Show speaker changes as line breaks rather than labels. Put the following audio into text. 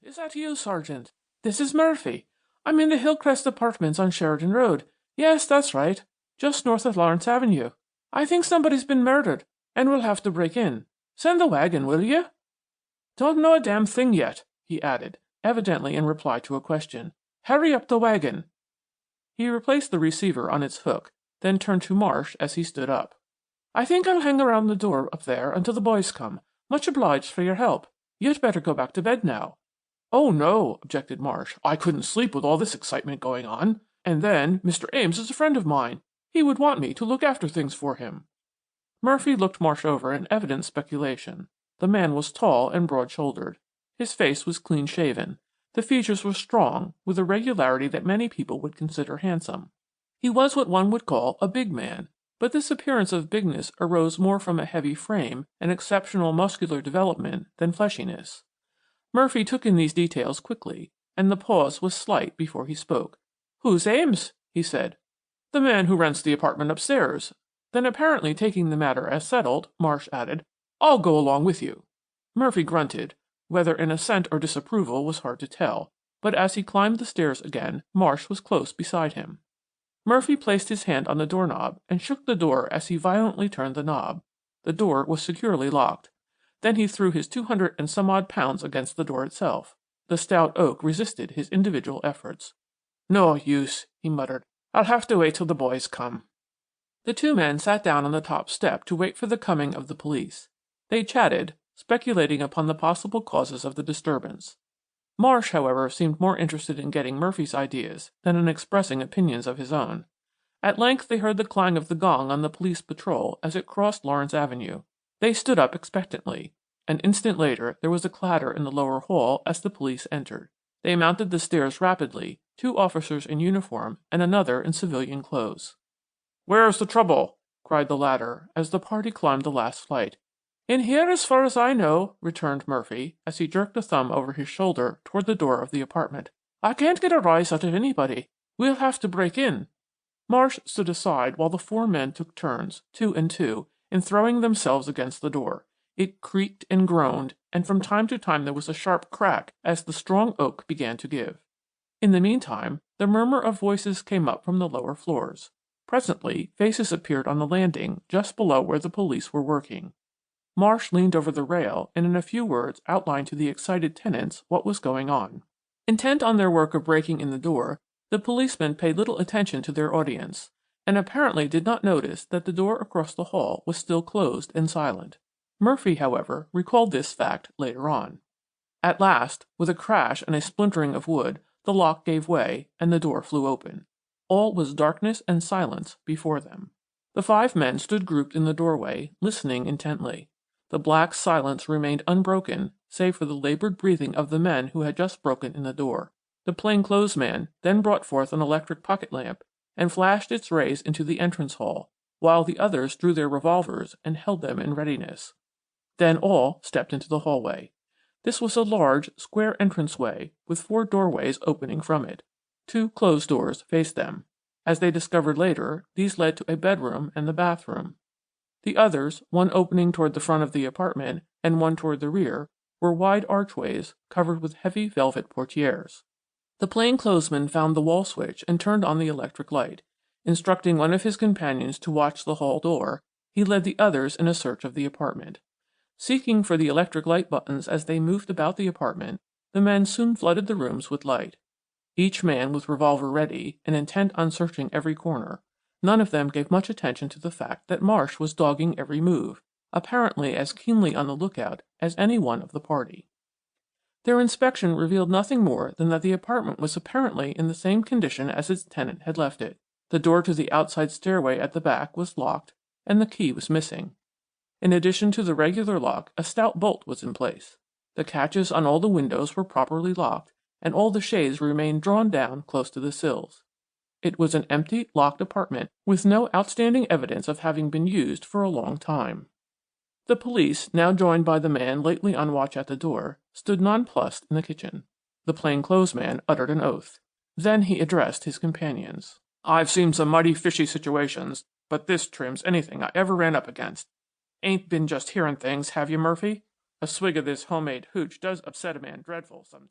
"Is that you, Sergeant? This is Murphy. I'm in the Hillcrest Apartments on Sheridan Road. Yes, that's right. Just north of Lawrence Avenue. I think somebody's been murdered, and we'll have to break in. Send the wagon, will you?" "Don't know a damn thing yet," he added, evidently in reply to a question. "Hurry up the wagon." He replaced the receiver on its hook, then turned to Marsh as he stood up. "I think I'll hang around the door up there until the boys come. Much obliged for your help. You'd better go back to bed now." "Oh, no," objected Marsh. "I couldn't sleep with all this excitement going on. And then, Mr. Ames is a friend of mine. He would want me to look after things for him." Murphy looked Marsh over in evident speculation. The man was tall and broad-shouldered. His face was clean-shaven. The features were strong, with a regularity that many people would consider handsome. He was what one would call a big man, but this appearance of bigness arose more from a heavy frame and exceptional muscular development than fleshiness. Murphy took in these details quickly, and the pause was slight before he spoke. "Who's Ames?" he said. "The man who rents the apartment upstairs." Then, apparently taking the matter as settled, Marsh added, "I'll go along with you." Murphy grunted. Whether in assent or disapproval was hard to tell, but as he climbed the stairs again, Marsh was close beside him. Murphy placed his hand on the doorknob and shook the door as he violently turned the knob. The door was securely locked. Then he threw his 200 and some odd pounds against the door itself. The stout oak resisted his individual efforts. "No use," he muttered. "I'll have to wait till the boys come." The two men sat down on the top step to wait for the coming of the police. They chatted, speculating upon the possible causes of the disturbance. Marsh, however, seemed more interested in getting Murphy's ideas than in expressing opinions of his own. At length they heard the clang of the gong on the police patrol as it crossed Lawrence Avenue. They stood up expectantly. An instant later there was a clatter in the lower hall as the police entered. They mounted the stairs rapidly, two officers in uniform and another in civilian clothes. "Where's the trouble?" cried the latter as the party climbed the last flight. "In here as far as I know," returned Murphy, as he jerked a thumb over his shoulder toward the door of the apartment. "I can't get a rise out of anybody. We'll have to break in." Marsh stood aside while the four men took turns, 2 and 2, in throwing themselves against the door. It creaked and groaned, and from time to time there was a sharp crack as the strong oak began to give. In the meantime, the murmur of voices came up from the lower floors. Presently, faces appeared on the landing just below where the police were working. Marsh leaned over the rail and in a few words outlined to the excited tenants what was going on. Intent on their work of breaking in the door, the policemen paid little attention to their audience, and apparently did not notice that the door across the hall was still closed and silent. Murphy, however, recalled this fact later on. At last, with a crash and a splintering of wood, the lock gave way, and the door flew open. All was darkness and silence before them. The 5 men stood grouped in the doorway, listening intently. The black silence remained unbroken, save for the labored breathing of the men who had just broken in the door. The plainclothes man then brought forth an electric pocket lamp and flashed its rays into the entrance hall, while the others drew their revolvers and held them in readiness. Then all stepped into the hallway. This was a large, square entranceway with 4 doorways opening from it. 2 closed doors faced them. As they discovered later, these led to a bedroom and the bathroom. The others, one opening toward the front of the apartment and one toward the rear, were wide archways covered with heavy velvet portieres. The plainclothesman found the wall switch and turned on the electric light. Instructing one of his companions to watch the hall door, he led the others in a search of the apartment. Seeking for the electric light buttons as they moved about the apartment, the men soon flooded the rooms with light. Each man with revolver ready and intent on searching every corner, none of them gave much attention to the fact that Marsh was dogging every move, apparently as keenly on the lookout as any one of the party. Their inspection revealed nothing more than that the apartment was apparently in the same condition as its tenant had left it. The door to the outside stairway at the back was locked, and the key was missing. In addition to the regular lock, a stout bolt was in place. The catches on all the windows were properly locked, and all the shades remained drawn down close to the sills. It was an empty, locked apartment, with no outstanding evidence of having been used for a long time. The police, now joined by the man lately on watch at the door, stood nonplussed in the kitchen. The plainclothesman uttered an oath. Then he addressed his companions. "I've seen some mighty fishy situations, but this trims anything I ever ran up against. Ain't been just hearing things, have you, Murphy? A swig of this homemade hooch does upset a man dreadful sometimes."